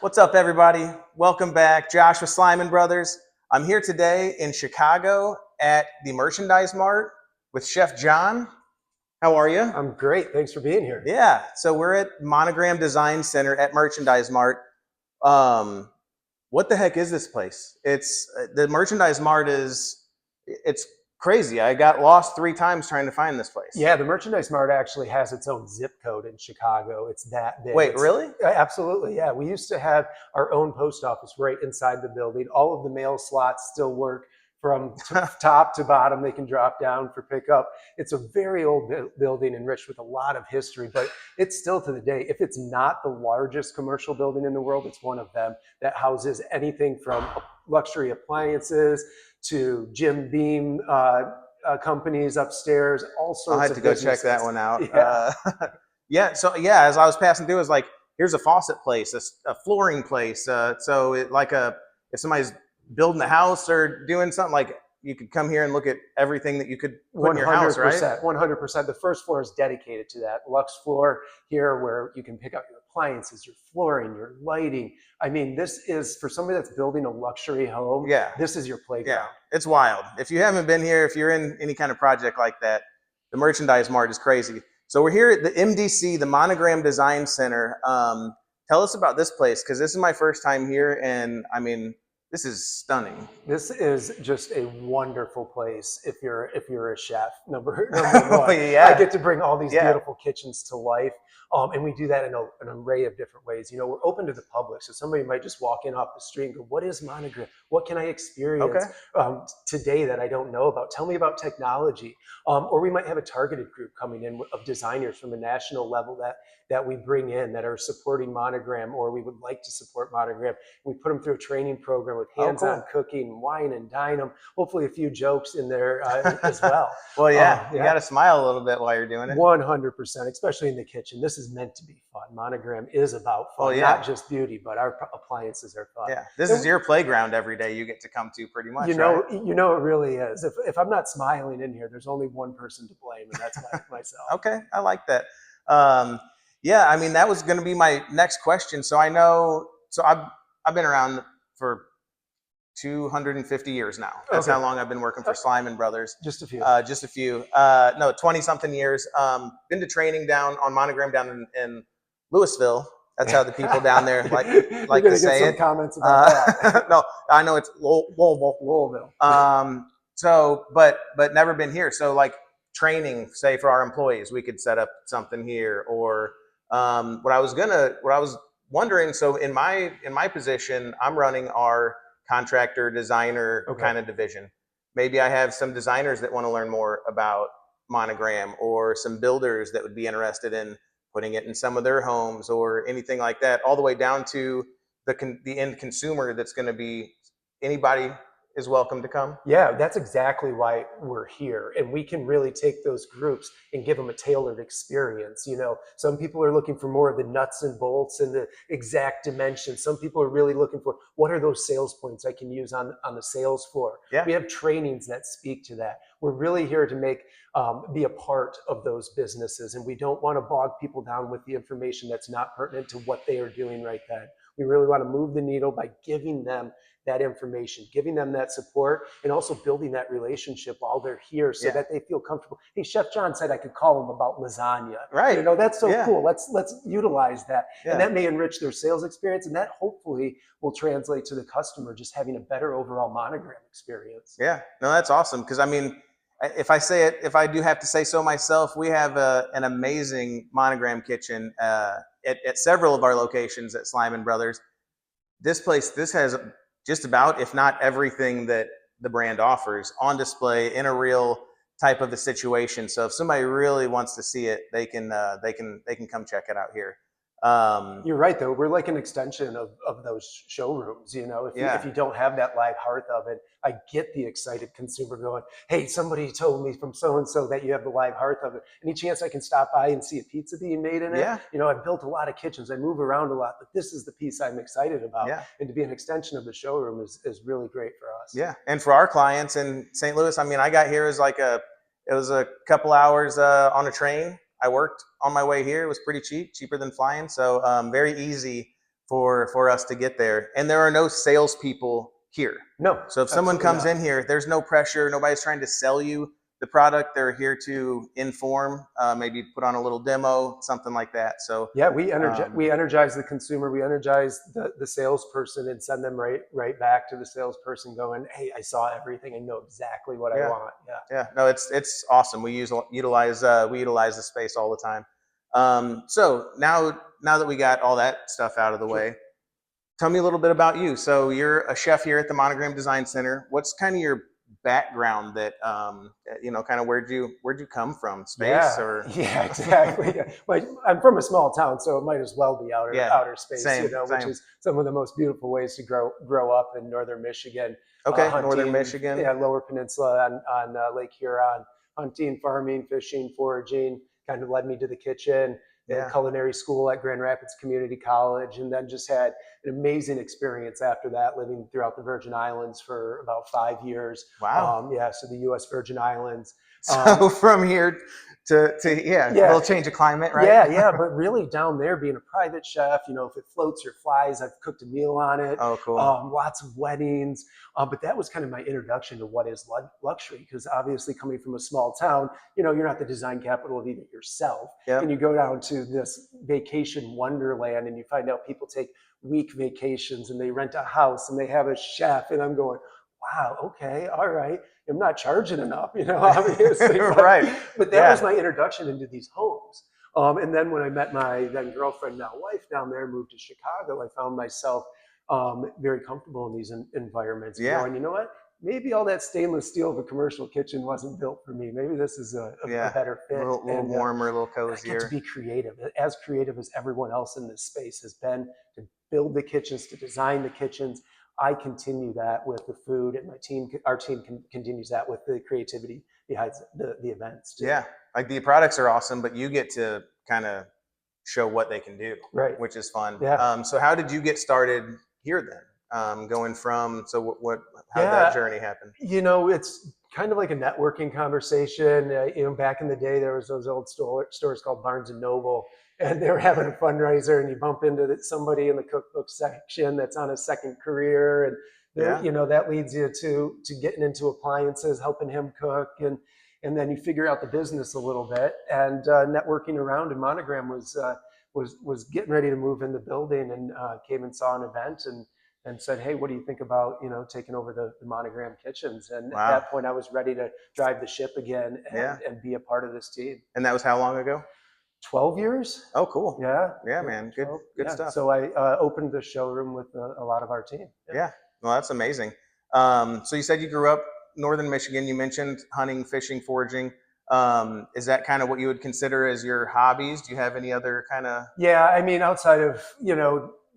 What's up, everybody? Welcome back. Josh with Slyman Brothers. I'm here today in Chicago at the Merchandise Mart with Chef Jon. How are you? I'm great. Thanks for being here. Yeah, so we're at Monogram Design Center at Merchandise Mart. What the heck is this place? It's the Merchandise Mart it's crazy. I got lost 3 times trying to find this place. Yeah, the Merchandise Mart actually has its own zip code in Chicago. It's that big. Wait, really? Absolutely, yeah. We used to have our own post office right inside the building. All of the mail slots still work from top to bottom. They can drop down for pickup. It's a very old building enriched with a lot of history, but it's still to the day. If it's not the largest commercial building in the world, it's one of them that houses anything from luxury appliances to Jim Beam companies upstairs, all sorts of I'll have to go businesses. check that one out. Yeah. So as I was passing through, it was like, here's a faucet place, a flooring place. If somebody's building a house or doing something, like you could come here and look at everything that you could put in your house, right? 100%. The first floor is dedicated to that. Lux floor here where you can pick up your appliances, your flooring, your lighting. I mean, this is, for somebody that's building a luxury home, this is your playground. Yeah, it's wild. If you haven't been here, if you're in any kind of project like that, the Merchandise Mart is crazy. So we're here at the MDC, the Monogram Design Center. Tell us about this place, because this is my first time here, and I mean, this is stunning. This is just a wonderful place if you're a chef. Number one, Yeah. I get to bring all these beautiful kitchens to life. And we do that in an array of different ways. You know, we're open to the public, so somebody might just walk in off the street and go, "What is Monogram? What can I experience today that I don't know about? Tell me about technology." Or we might have a targeted group coming in of designers from a national level that we bring in that are supporting Monogram, or we would like to support Monogram. We put them through a training program with hands-on cooking, wine and dine them. Hopefully, a few jokes in there as well. Well, you got to smile a little bit while you're doing it. 100%, especially in the kitchen. This is meant to be fun. Monogram is about fun, not just beauty, but our appliances are fun. Yeah, this is your playground every day. You get to come to pretty much. You know, it really is. If I'm not smiling in here, there's only one person to blame, and that's myself. Okay, I like that. Yeah, I mean, that was going to be my next question. So I've been around for 250 years now. That's how long I've been working for Slyman Brothers. Just a few. Just a few. No, 20-something years. Been to training down on Monogram down in Louisville. That's how the people down there like to say it. Comments about that. No, I know it's Louisville. So, but never been here. So, like training, say for our employees, we could set up something here. Or what I was wondering. So, in my position, I'm running our contractor designer kind of division. Maybe I have some designers that want to learn more about Monogram, or some builders that would be interested in putting it in some of their homes or anything like that, all the way down to the end consumer that's going to be anybody is welcome to come. Yeah, that's exactly why we're here. And we can really take those groups and give them a tailored experience. You know, some people are looking for more of the nuts and bolts and the exact dimensions. Some people are really looking for, what are those sales points I can use on the sales floor? Yeah. We have trainings that speak to that. We're really here to be a part of those businesses. And we don't want to bog people down with the information that's not pertinent to what they are doing right then. We really want to move the needle by giving them that information, giving them that support, and also building that relationship while they're here so that they feel comfortable. Hey, Chef Jon said I could call him about lasagna. Right. You know, that's so cool. Let's utilize that. And that may enrich their sales experience, and that hopefully will translate to the customer just having a better overall Monogram experience. Yeah, no, that's awesome. Because I mean, if I do have to say so myself, we have an amazing Monogram kitchen at several of our locations at Slyman Brothers. This has just about, if not everything that the brand offers on display in a real type of a situation. So if somebody really wants to see it, they can come check it out here. You're right, though. We're like an extension of those showrooms. You know, if you don't have that live hearth oven, I get the excited consumer going, "Hey, somebody told me from so and so that you have the live hearth oven. Any chance I can stop by and see a pizza being made in it?" Yeah. You know, I've built a lot of kitchens. I move around a lot, but this is the piece I'm excited about. Yeah. And to be an extension of the showroom is really great for us. Yeah, and for our clients in St. Louis, I mean, I got here as it was a couple hours on a train. I worked on my way here. It was pretty cheap, cheaper than flying. So very easy for us to get there. And there are no salespeople here. No. So if someone comes in here, there's no pressure. Nobody's trying to sell you the product. They're here to inform, maybe put on a little demo, something like that. So yeah, we energize the consumer, we energize the salesperson, and send them right back to the salesperson going, hey, I saw everything, I know exactly what I want. Yeah, no, it's awesome. We utilize the space all the time. So now that we got all that stuff out of the way, tell me a little bit about you. So you're a chef here at the Monogram Design Center. What's kind of your background that kind of where'd you come from, space or yeah, exactly. Like, I'm from a small town, so it might as well be outer space, same. Which is some of the most beautiful ways to grow up in northern Michigan. Hunting, northern Michigan, Lower Peninsula on Lake Huron. Hunting, farming, fishing, foraging kind of led me to the kitchen. Culinary school at Grand Rapids Community College, and then just had an amazing experience after that, living throughout the Virgin Islands for about 5 years. Wow. So the U.S. Virgin Islands. So from here to a little change of climate, right? Yeah, but really down there, being a private chef, if it floats or flies, I've cooked a meal on it. Oh, cool. Lots of weddings. But that was kind of my introduction to what is luxury, because obviously coming from a small town, you're not the design capital of even yourself. Yep. And you go down to this vacation wonderland and you find out people take week vacations and they rent a house and they have a chef, and I'm going, wow, okay, all right. I'm not charging enough, obviously. Right. But that was my introduction into these homes. And then when I met my then girlfriend, now wife, down there, moved to Chicago, I found myself very comfortable in these environments. Yeah. And you know what? Maybe all that stainless steel of a commercial kitchen wasn't built for me. Maybe this is a better fit. A little warmer, a little cozier. I get to be creative as everyone else in this space has been, to build the kitchens, to design the kitchens. I continue that with the food, and our team continues that with the creativity behind the events too. Yeah, like the products are awesome, but you get to kind of show what they can do, right? Which is fun. Yeah. So how did you get started here then? Going from how did that journey happen? It's kind of like a networking conversation. Back in the day, there was those old stores called Barnes and Noble, and they were having a fundraiser, and you bump into somebody in the cookbook section that's on a second career, and that leads you to getting into appliances, helping him cook, and then you figure out the business a little bit. And networking around, and Monogram was getting ready to move in the building, and came and saw an event and said, hey, what do you think about taking over the Monogram kitchens? And at that point, I was ready to drive the ship again and be a part of this team. And that was how long ago? 12 years. Oh, cool. Yeah, man. Good stuff. So I opened the showroom with a lot of our team. Yeah. Well, that's amazing. So you said you grew up northern Michigan. You mentioned hunting, fishing, foraging. Is that kind of what you would consider as your hobbies? Do you have any other kind of? Yeah, I mean, outside of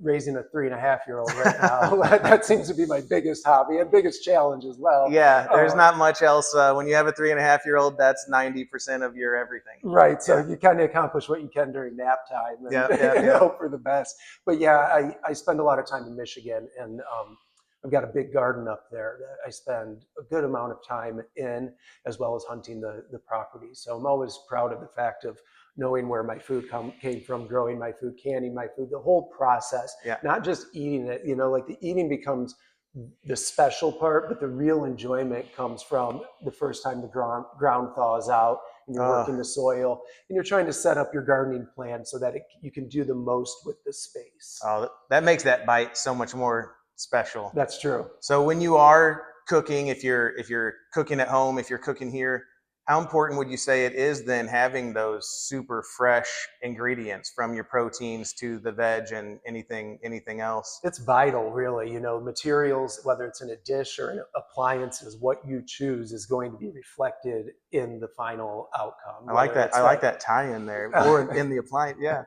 raising a 3.5-year-old right now, that seems to be my biggest hobby and biggest challenge as well. Yeah, there's not much else. When you have a 3.5-year-old, that's 90% of your everything. Right. So you kind of accomplish what you can during nap time and hope for the best. But yeah, I spend a lot of time in Michigan, and I've got a big garden up there that I spend a good amount of time in, as well as hunting the property. So I'm always proud of the fact of knowing where my food came from, growing my food, canning my food, the whole process, not just eating it. Like the eating becomes the special part, but the real enjoyment comes from the first time the ground thaws out and you're working the soil and you're trying to set up your gardening plan so that you can do the most with the space. Oh, that makes that bite so much more special. That's true. So when you are cooking, if you're cooking at home, if you're cooking here, how important would you say it is then having those super fresh ingredients, from your proteins to the veg and anything else? It's vital, really. Materials, whether it's in a dish or in appliances, what you choose is going to be reflected in the final outcome. I like that. I like that tie in there, or in the appliance. Yeah.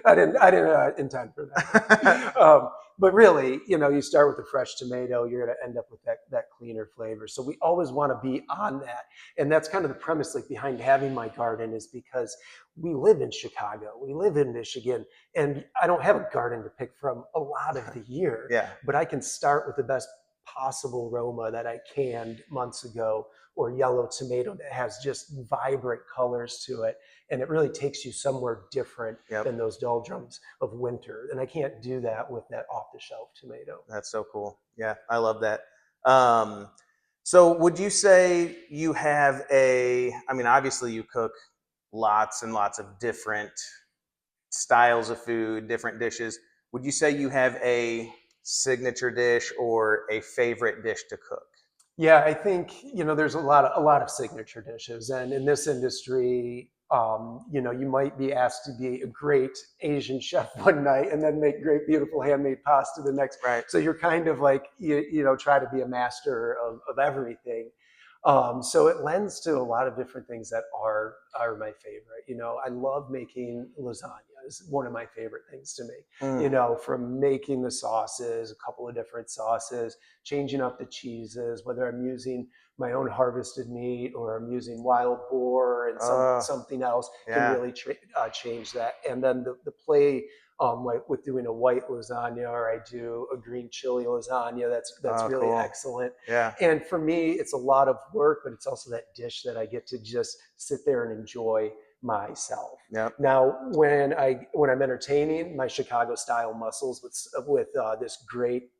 I didn't intend for that. But really, you start with a fresh tomato, you're going to end up with that cleaner flavor. So we always want to be on that. And that's kind of the premise behind having my garden, is because we live in Chicago, we live in Michigan, and I don't have a garden to pick from a lot of the year. Yeah. But I can start with the best possible aroma that I canned months ago, or yellow tomato that has just vibrant colors to it. And it really takes you somewhere different Yep. than those doldrums of winter. And I can't do that with that off the shelf tomato. That's so cool. Yeah, I love that. Um, so would you say you have I mean, obviously you cook lots and lots of different styles of food, different dishes. Would you say you have a signature dish or a favorite dish to cook? Yeah, I think there's a lot of signature dishes, and in this industry, you might be asked to be a great Asian chef one night and then make great, beautiful handmade pasta the next. Right. So you're kind of like try to be a master of everything. So it lends to a lot of different things that are my favorite. I love making lasagna. Is one of my favorite things to make. From making the sauces, a couple of different sauces, changing up the cheeses, whether I'm using my own harvested meat or I'm using wild boar and something else can really change that. And then the play like with doing a white lasagna, or I do a green chili lasagna. That's really cool. excellent. Yeah. And for me, it's a lot of work, but it's also that dish that I get to just sit there and enjoy myself. Yep. Now, when I'm entertaining, my Chicago style mussels with this great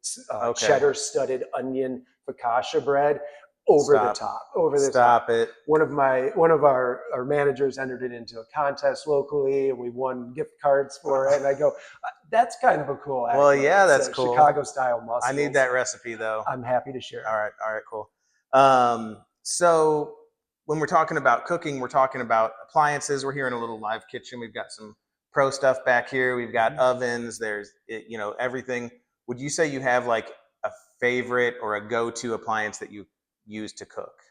cheddar studded onion focaccia bread. Over the top. Stop it. One of our managers entered it into a contest locally, and we won gift cards for it. And I go, that's kind of a cool. Well, yeah, that's cool. Chicago style mussels. I need that recipe though. I'm happy to share. All right, cool. So when we're talking about cooking, we're talking about appliances. We're here in a little live kitchen. We've got some pro stuff back here. We've got ovens. There's everything. Would you say you have like a favorite or a go-to appliance that you use to cook?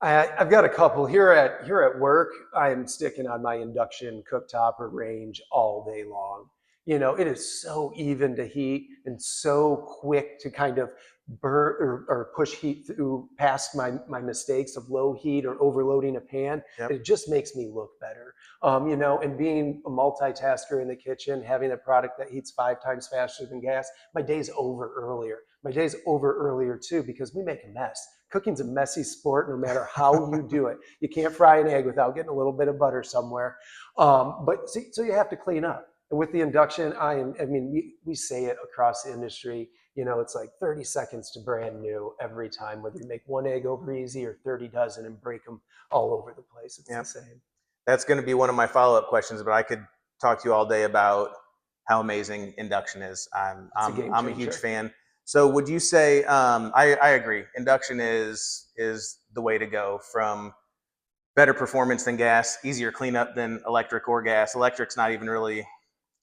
I've got a couple here at work. I am sticking on my induction cooktop or range all day long. It is so even to heat and so quick to kind of burn or push heat through past my mistakes of low heat or overloading a pan. Yep. It just makes me look better. And being a multitasker in the kitchen, having a product that heats 5 times faster than gas, my day's over earlier. My day's over earlier too, because we make a mess. Cooking's a messy sport no matter how you do it. You can't fry an egg without getting a little bit of butter somewhere. So you have to clean up. And with the induction, we say it across the industry, it's like 30 seconds to brand new every time, whether you make 1 egg over easy or 30 dozen and break them all over the place. It's the same. That's going to be one of my follow-up questions, but I could talk to you all day about how amazing induction is. I'm a huge fan. So would you say, I agree, induction is the way to go. From better performance than gas, easier cleanup than electric or gas. Electric's not even really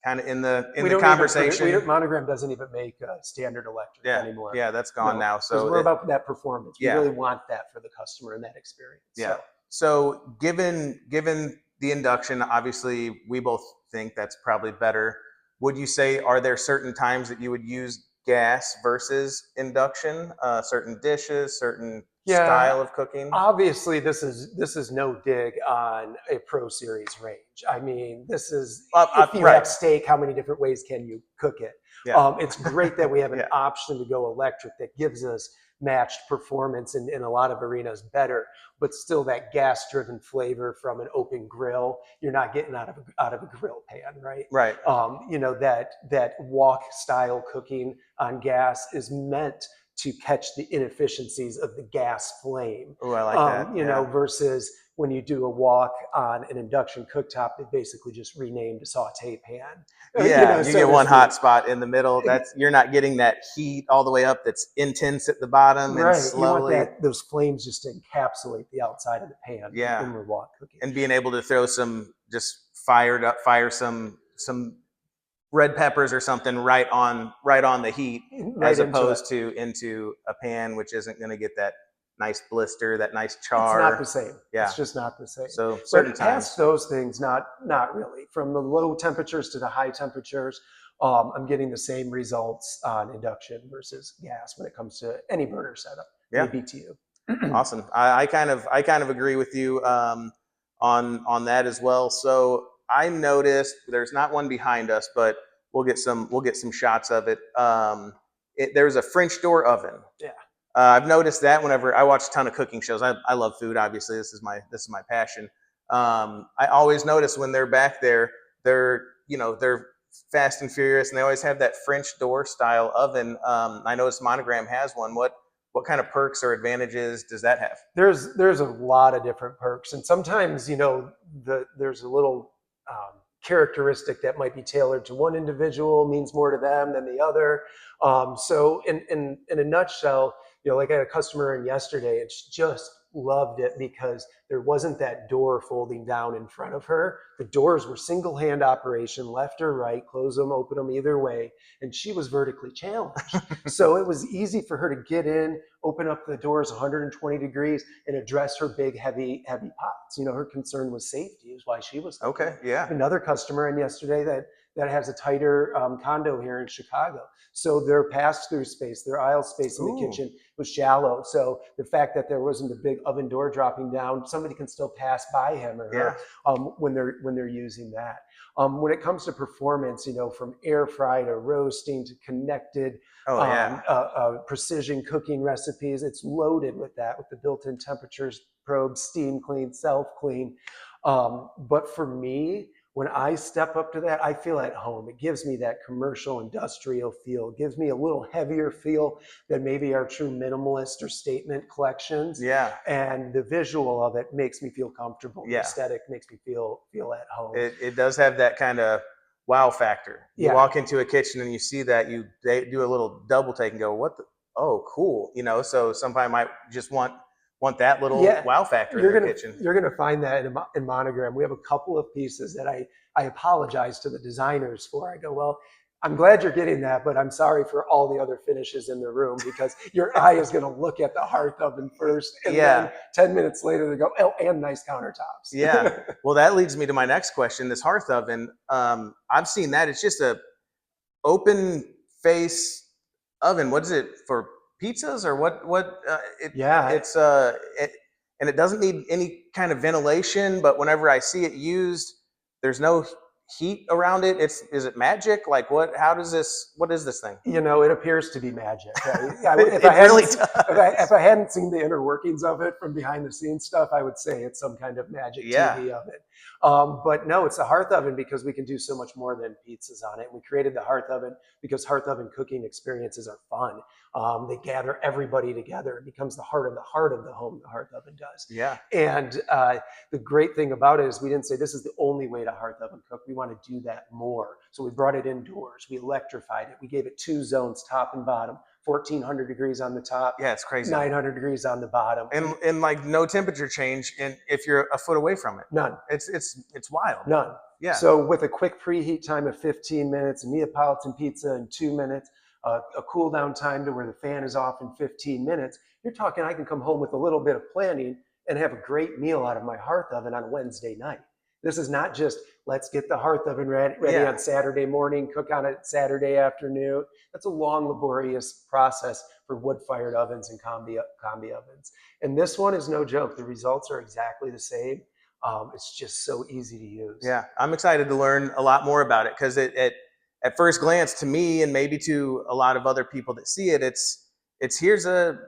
kind of in the conversation. Monogram doesn't even make standard electric anymore. Yeah, that's gone now. So we're about that performance. We really want that for the customer and that experience. Yeah. So given the induction, obviously we both think that's probably better. Would you say, are there certain times that you would use gas versus induction? Certain dishes, certain style of cooking? Obviously, this is no dig on a Pro Series range. I mean, this is if you have steak, how many different ways can you cook it? Yeah. It's great that we have an option to go electric that gives us matched performance in a lot of arenas better, but still that gas-driven flavor from an open grill, you're not getting out of a grill pan, right? Right. That wok style cooking on gas is meant to catch the inefficiencies of the gas flame. Oh, I like that. Versus when you do a wok on an induction cooktop, they basically just renamed a saute pan. Yeah, you get one hot spot in the middle. You're not getting that heat all the way up that's intense at the bottom and slowly. You want those flames just to encapsulate the outside of the pan when we're wok cooking. And being able to throw fire some red peppers or something right on the heat, as opposed to into a pan, which isn't going to get that nice blister, that nice char. It's not the same. Yeah. It's just not the same. So certain times. Past those things, not really. From the low temperatures to the high temperatures, I'm getting the same results on induction versus gas when it comes to any burner setup. Yeah. BTU. Awesome. I kind of agree with you on that as well. So I noticed there's not one behind us, but we'll get some shots of it. there's a French door oven. Yeah. I've noticed that whenever I watch a ton of cooking shows. I love food. Obviously, this is my passion. I always notice when they're back there, they're fast and furious, and they always have that French door style oven. I noticed Monogram has one. What kind of perks or advantages does that have? There's a lot of different perks, and sometimes there's a little characteristic that might be tailored to one individual means more to them than the other. So in a nutshell, like I had a customer in yesterday, and she just loved it because there wasn't that door folding down in front of her. The doors were single hand operation, left or right, close them, open them either way. And she was vertically challenged. So it was easy for her to get in, open up the doors 120 degrees and address her big, heavy pots. Her concern was safety, is why she was cooking. Okay, yeah. Another customer in yesterday that has a tighter condo here in Chicago. So their pass-through space, their aisle space in the kitchen was shallow. So the fact that there wasn't a big oven door dropping down, somebody can still pass by him or her when they're using that. When it comes to performance, from air fry to roasting to connected precision cooking recipes, it's loaded with that, with the built-in temperatures, probes, steam clean, self-clean. But for me, when I step up to that, I feel at home. It gives me that commercial industrial feel. It gives me a little heavier feel than maybe our true minimalist or statement collections. Yeah. And the visual of it makes me feel comfortable. Yeah. The aesthetic makes me feel at home. It does have that kind of wow factor. You walk into a kitchen and you see that, they do a little double take and go, what the, oh, cool. So somebody might just want that little wow factor in their kitchen. You're going to find that in Monogram. We have a couple of pieces that I apologize to the designers for. I go, well, I'm glad you're getting that, but I'm sorry for all the other finishes in the room, because your eye is going to look at the hearth oven first. And then 10 minutes later, they go, oh, and nice countertops. Yeah. Well, that leads me to my next question. This hearth oven, I've seen that. It's just a open face oven. What is it for? Pizzas or what? It's and it doesn't need any kind of ventilation. But whenever I see it used, there's no heat around it. Is it magic? Like what? How does this? What is this thing? It appears to be magic. If I hadn't seen the inner workings of it from behind the scenes stuff, I would say it's some kind of magic TV of it. But no, it's a hearth oven because we can do so much more than pizzas on it. We created the hearth oven because hearth oven cooking experiences are fun. They gather everybody together. It becomes the heart of the home, the hearth oven does. Yeah. And the great thing about it is we didn't say this is the only way to hearth oven cook. We want to do that more. So we brought it indoors. We electrified it. We gave it 2 zones, top and bottom. 1400 degrees on the top. Yeah, it's crazy. 900 degrees on the bottom. And like no temperature change if you're a foot away from it. None. It's wild. None. Yeah. So with a quick preheat time of 15 minutes, a Neapolitan pizza in 2 minutes, a cool down time to where the fan is off in 15 minutes, you're talking I can come home with a little bit of planning and have a great meal out of my hearth oven on Wednesday night. This is not just let's get the hearth oven ready on Saturday morning, cook on it Saturday afternoon. That's a long, laborious process for wood-fired ovens and combi ovens. And this one is no joke. The results are exactly the same. It's just so easy to use. Yeah, I'm excited to learn a lot more about it because at first glance, to me and maybe to a lot of other people that see it, it's here's a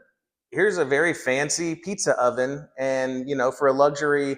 very fancy pizza oven, and for a luxury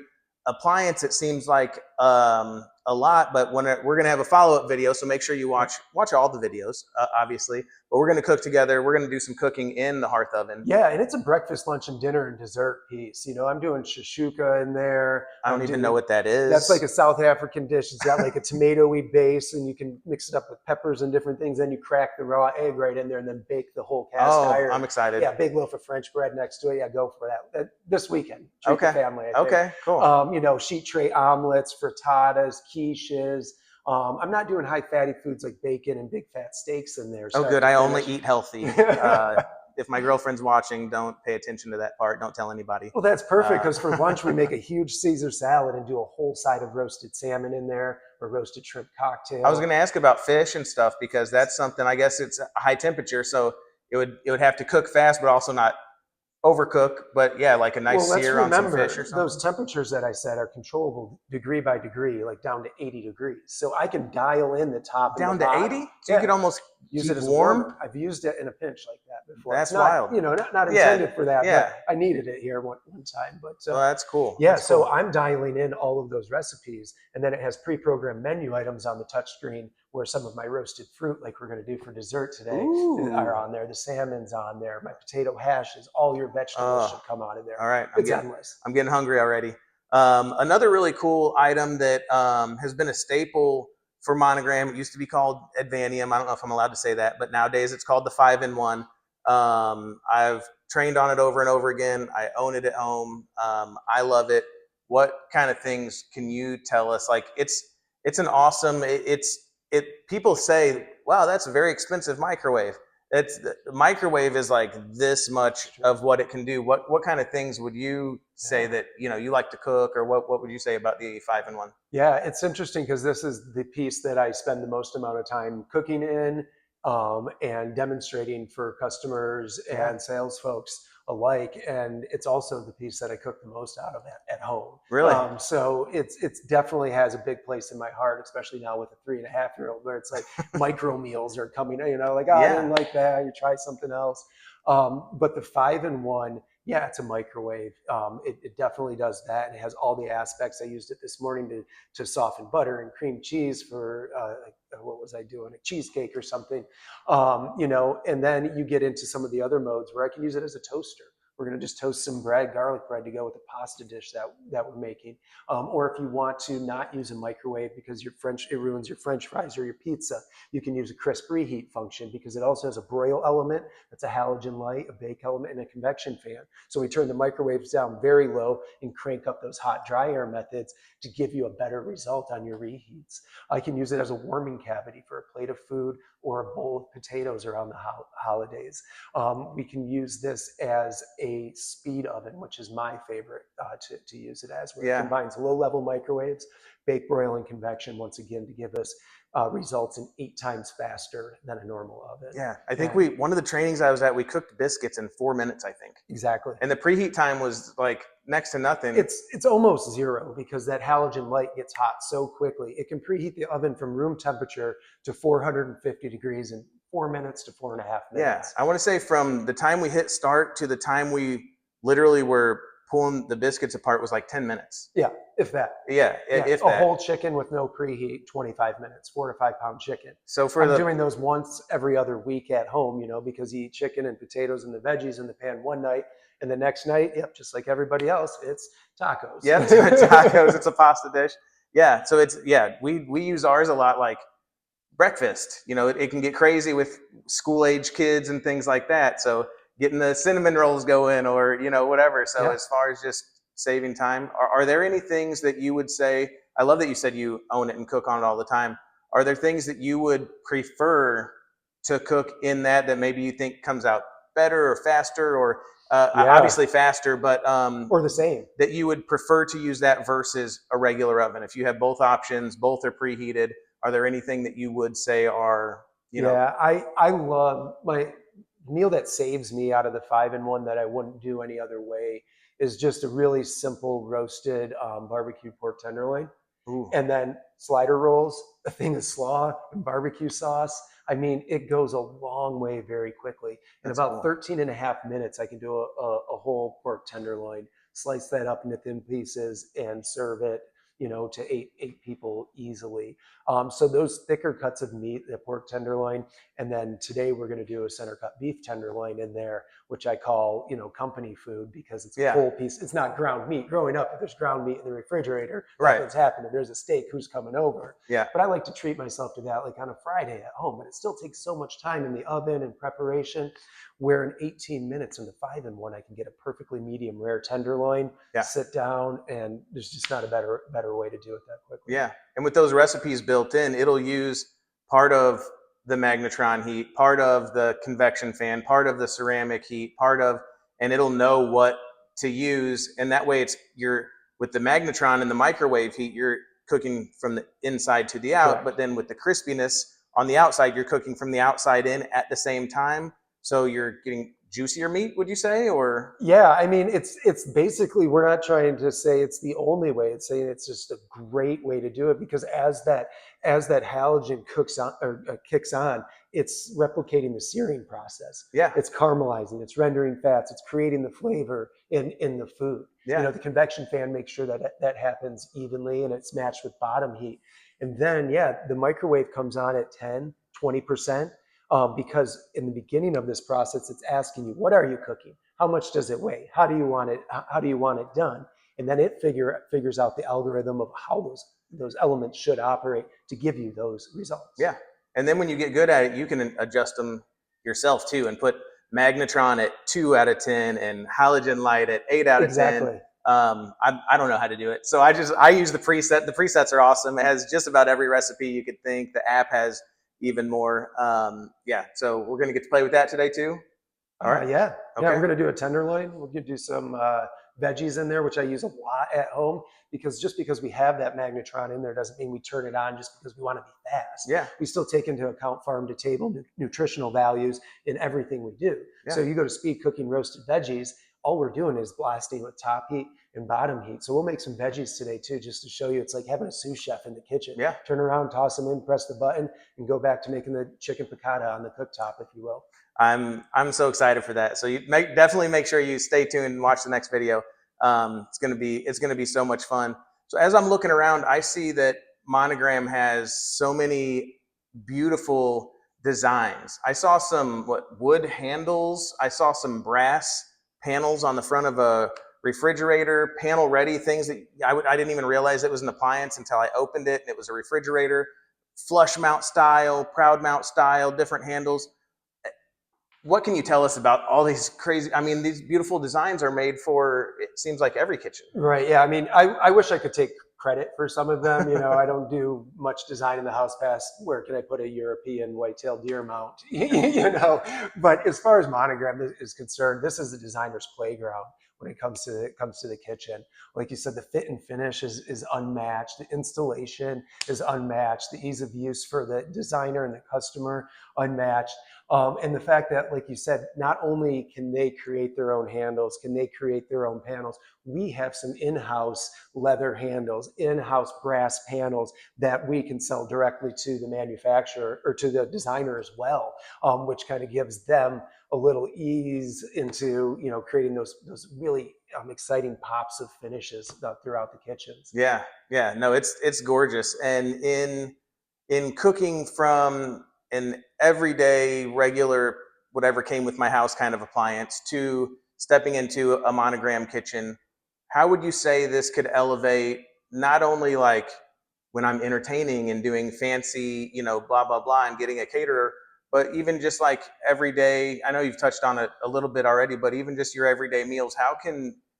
appliance, it seems like a lot. But we're gonna have a follow-up video, so make sure you watch all the videos, obviously. But we're gonna cook together. We're gonna do some cooking in the hearth oven. Yeah, and it's a breakfast, lunch, and dinner and dessert piece. I'm doing shashuka in there. I don't even know what that is. That's like a South African dish. It's got like a tomatoey base, and you can mix it up with peppers and different things. Then you crack the raw egg right in there, and then bake the whole cast iron. I'm excited. Yeah, big loaf of French bread next to it. Yeah, go for that this weekend. Treat the family. I think. Okay, cool. Sheet tray omelets, frittatas, quiches. I'm not doing high fatty foods like bacon and big fat steaks in there. Oh, good. I only eat healthy. If my girlfriend's watching, don't pay attention to that part. Don't tell anybody. Well, that's perfect because for lunch, we make a huge Caesar salad and do a whole side of roasted salmon in there or roasted shrimp cocktail. I was going to ask about fish and stuff because that's something, I guess it's a high temperature. So it would have to cook fast, but also not overcook, but yeah, like a nice Well, let's sear on some fish remember or those something. temperatures that I said are controllable degree by degree, like down to 80 degrees. So I can dial in the top and the Down to bottom. 80? So you Yeah, could almost use it keep as a warm? warmer. I've used it in a pinch like that before. It's That's not, wild. not Yeah, intended for that, but yeah. I needed it here one time. But Well, that's cool. yeah, That's so cool. I'm dialing in all of those recipes, and then it has pre-programmed menu items on the touchscreen where some of my roasted fruit, like we're going to do for dessert today, are Ooh. on there. The salmon's on there. My potato hashes. All your vegetables should Oh, come out of there. all right. It's endless. I'm getting hungry already. Another really cool item that has been a staple for Monogram. It used to be called Advanium. I don't know if I'm allowed to say that, but nowadays it's called the 5-in-1. I've trained on it over and over again. I own it at home. I love it. What kind of things can you tell us? Like it's an awesome. People say, wow, that's a very expensive microwave. It's the microwave is like this much of what it can do. What kind of things would you say that you like to cook, or what would you say about the 5-in-1? Yeah, it's interesting because this is the piece that I spend the most amount of time cooking in, and demonstrating for customers Yeah, and sales folks alike. And it's also the piece that I cook the most out of at home. really. So it's definitely has a big place in my heart, especially now with a 3.5-year-old, where it's like micro meals are coming, like, oh, I didn't Yeah, like that, you try something else. But the 5-in-1, yeah, it's a microwave. It definitely does that, and it has all the aspects. I used it this morning to soften butter and cream cheese for what was I doing, a cheesecake or something, and then you get into some of the other modes where I can use it as a toaster. We're going to just toast some bread, garlic bread, to go with the pasta dish that we're making. Or if you want to not use a microwave because it ruins your French fries or your pizza, you can use a crisp reheat function because it also has a broil element. That's a halogen light, a bake element, and a convection fan. So we turn the microwaves down very low and crank up those hot dry air methods to give you a better result on your reheats. I can use it as a warming cavity for a plate of food or a bowl of potatoes around the holidays. We can use this as a speed oven, which is my favorite to use it as, where it yeah. combines low-level microwaves, bake, broil, and convection, once again, to give us results in 8 times faster than a normal oven. Yeah, I think And one of the trainings I was at, we cooked biscuits in 4 minutes, I think, exactly. and the preheat time was like next to nothing. It's almost zero because that halogen light gets hot so quickly. It can preheat the oven from room temperature to 450 degrees in 4 minutes to 4.5 Yeah, minutes. I want to say from the time we hit start to the time we literally were pulling the biscuits apart was like 10 minutes. Yeah, if that. Yeah, Yeah, if a that. whole chicken with no preheat, 25 minutes, 4 to 5 pound chicken. So for I'm the doing those once every other week at home, because you eat chicken and potatoes and the veggies in the pan one night, and the next night, yep, just like everybody else, it's tacos. tacos, it's a pasta dish. Yeah, so we use ours a lot like breakfast. It can get crazy with school age kids and things like that. So getting the cinnamon rolls going, or whatever. So Yeah. as far as just saving time, are there any things that you would say? I love that you said you own it and cook on it all the time. Are there things that you would prefer to cook in that maybe you think comes out better or faster, or Yeah. obviously faster, but Or the same. that you would prefer to use that versus a regular oven? If you have both options, both are preheated, are there anything that you would say are, Yeah, I love my meal that saves me out of the 5-in-1 that I wouldn't do any other way is just a really simple roasted barbecue pork tenderloin, ooh, and then slider rolls, a thing of slaw, and barbecue sauce. I mean, it goes a long way very quickly. In that's about cool. 13.5 minutes, I can do a whole pork tenderloin, slice that up into thin pieces, and serve it, to eight people easily. So those thicker cuts of meat, the pork tenderloin, and then today we're going to do a center cut beef tenderloin in there, which I call, company food because it's a Yeah, whole piece. It's not ground meat. Growing up, if there's ground meat in the refrigerator, right. nothing's happening. There's a steak, who's coming over? Yeah, But I like to treat myself to that like on a Friday at home. But it still takes so much time in the oven and preparation, where in 18 minutes in the 5-in-1, I can get a perfectly medium rare tenderloin, yeah, sit down, and there's just not a better way to do it that quickly. yeah. And with those recipes built in, it'll use part of the magnetron heat, part of the convection fan, part of the ceramic heat, and it'll know what to use. And that way you're with the magnetron and the microwave heat, you're cooking from the inside to the out, Correct. but then with the crispiness on the outside, you're cooking from the outside in at the same time. So you're getting juicier meat, would you say? Or Yeah, I mean, it's basically, we're not trying to say it's the only way. It's saying it's just a great way to do it, because as that halogen cooks on, or kicks on, it's replicating the searing process. yeah, It's caramelizing, it's rendering fats, it's creating the flavor in the food. yeah, The convection fan makes sure that that happens evenly, and it's matched with bottom heat. And then, yeah, the microwave comes on at 10, 20%. Because in the beginning of this process, it's asking you, what are you cooking? How much does it weigh? How do you want it? How do you want it done? And then it figures out the algorithm of how those elements should operate to give you those results. yeah. And then when you get good at it, you can adjust them yourself too, and put magnetron at 2 out of 10 and halogen light at 8 out of 10. Exactly. I don't know how to do it, so I use the preset. The presets are awesome. It has just about every recipe you could think. The app has even more. Yeah, so we're gonna get to play with that today too. All right. Yeah. Yeah, Okay. we're going to do a tenderloin. We're going to do some veggies in there, which I use a lot at home, because just because we have that magnetron in there doesn't mean we turn it on just because we want to be fast. Yeah. We still take into account farm to table nutritional values in everything we do. Yeah. So you go to speed cooking roasted veggies, all we're doing is blasting with top heat and bottom heat. So we'll make some veggies today too, just to show you it's like having a sous chef in the kitchen. Yeah. Turn around, toss them in, press the button, and go back to making the chicken piccata on the cooktop, if you will. I'm so excited for that. So definitely make sure you stay tuned and watch the next video. It's gonna be so much fun. So as I'm looking around, I see that Monogram has so many beautiful designs. I saw some wood handles. I saw some brass panels on the front of a refrigerator, panel ready things that I didn't even realize it was an appliance until I opened it and it was a refrigerator. Flush mount style, proud mount style, different handles. What can you tell us about all these crazy, I mean, these beautiful designs are made for, it seems like, every kitchen. Right. Yeah. I mean, I wish I could take credit for some of them. I don't do much design in the house past where can I put a European white-tailed deer mount, But as far as Monogram is concerned, this is the designer's playground when it comes to the kitchen. Like you said, the fit and finish is unmatched. The installation is unmatched. The ease of use for the designer and the customer, unmatched. And the fact that, like you said, not only can they create their own handles, can they create their own panels, we have some in-house leather handles, in-house brass panels that we can sell directly to the manufacturer or to the designer as well, which kind of gives them a little ease into creating those really exciting pops of finishes throughout the kitchens. Yeah, yeah, no, it's gorgeous. And in cooking from an everyday regular whatever came with my house kind of appliance to stepping into a Monogram kitchen, how would you say this could elevate not only like when I'm entertaining and doing fancy, blah blah blah, and getting a caterer, but even just like everyday, I know you've touched on it a little bit already, but even just your everyday meals,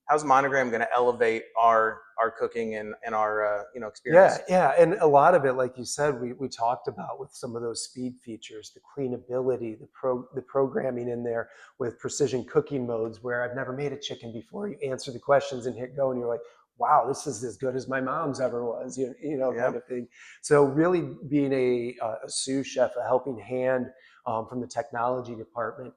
how's Monogram going to elevate our cooking and our experience? Yeah, and a lot of it, like you said, we talked about with some of those speed features, the cleanability, the programming in there with precision cooking modes, where I've never made a chicken before. You answer the questions and hit go, and you're like, wow, this is as good as my mom's ever was, kind of thing. So really being a sous chef, a helping hand from the technology department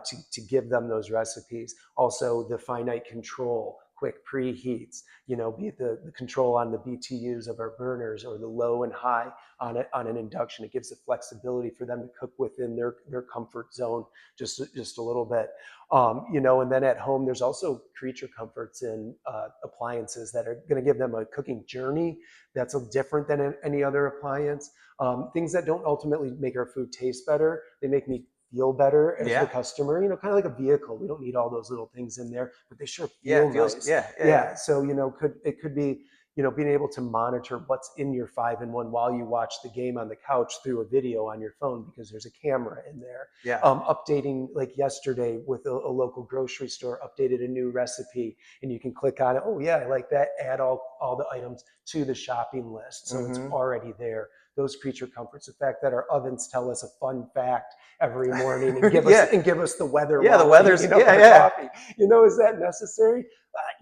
to give them those recipes. Also the finite control, quick preheats, be it the control on the BTUs of our burners or the low and high on an induction. It gives the flexibility for them to cook within their comfort zone just a little bit. And then at home, there's also creature comforts in appliances that are going to give them a cooking journey that's different than any other appliance. Things that don't ultimately make our food taste better, they make me feel better as the customer, kind of like a vehicle. We don't need all those little things in there, but they sure feel nice. Yeah. So, it could be, being able to monitor what's in your 5-in-1 while you watch the game on the couch through a video on your phone, because there's a camera in there. Yeah. Updating, like yesterday with a local grocery store, updated a new recipe, and you can click on it. Oh yeah, I like that. Add all the items to the shopping list. So it's already there. those creature comforts. The fact that our ovens tell us a fun fact every morning and give us the weather. Yeah, the while weather's heating up our yeah. coffee. Is that necessary?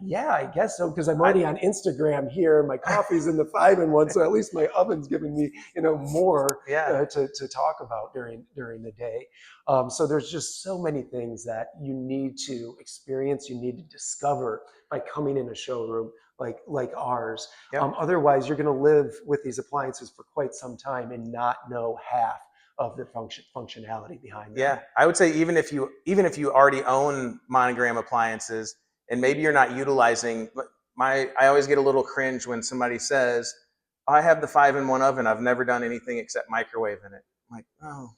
Yeah, I guess so, because I'm already on Instagram here. My coffee's in the 5-in-1, so at least my oven's giving me, more to talk about during the day. So there's just so many things that you need to experience, you need to discover by coming in a showroom like ours. Yep. Otherwise, you're going to live with these appliances for quite some time and not know half of the functionality behind them. Yeah, I would say even if you already own Monogram appliances and maybe you're not utilizing I always get a little cringe when somebody says, "I have the 5-in-1 oven. I've never done anything except microwave in it." I'm like, "Oh,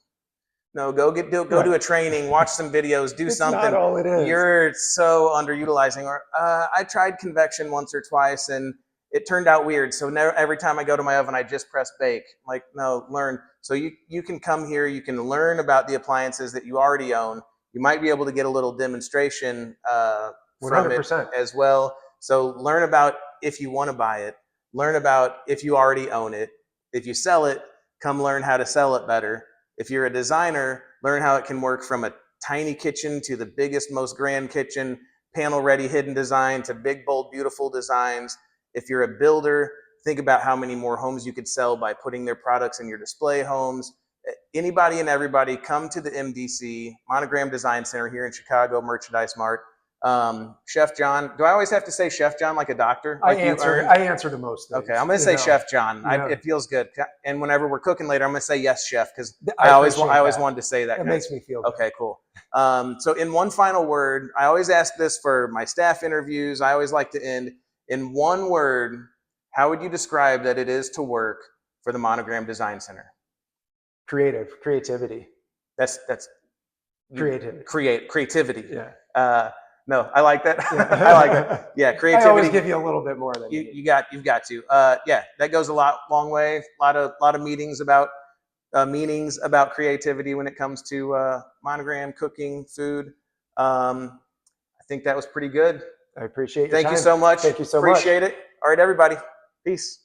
no, go do a training, watch some videos, do It's something." not all it is. You're so underutilizing. Or I tried convection once or twice and it turned out weird. So every time I go to my oven, I just press bake. I'm like, no, learn. So you can come here, you can learn about the appliances that you already own. You might be able to get a little demonstration from 100%. it as well. So learn about if you want to buy it, learn about if you already own it. If you sell it, come learn how to sell it better. If you're a designer, learn how it can work from a tiny kitchen to the biggest, most grand kitchen, panel ready hidden design to big, bold, beautiful designs. If you're a builder, think about how many more homes you could sell by putting their products in your display homes. Anybody and everybody, come to the MDC, Monogram Design Center here in Chicago, Merchandise Mart. Chef Jon, do I always have to say Chef Jon like a doctor? I Like answer to most things. Okay, I'm going to say Chef Jon. It feels good. And whenever we're cooking later, I'm going to say yes, chef, because I always wanted to say that. It makes me feel good. Okay, cool. So in one final word, I always ask this for my staff interviews. I always like to end in one word. How would you describe that it is to work for the Monogram Design Center? Creativity. That's creativity. Yeah. No, I like that. Yeah. I like that. Yeah, creativity. I always give you a little bit more than you've got to. Yeah, that goes a long way. A lot of meetings about meanings about creativity when it comes to Monogram, cooking, food. I think that was pretty good. I appreciate your Thank time. you so much. Thank you so much. Appreciate it. All right, everybody. Peace.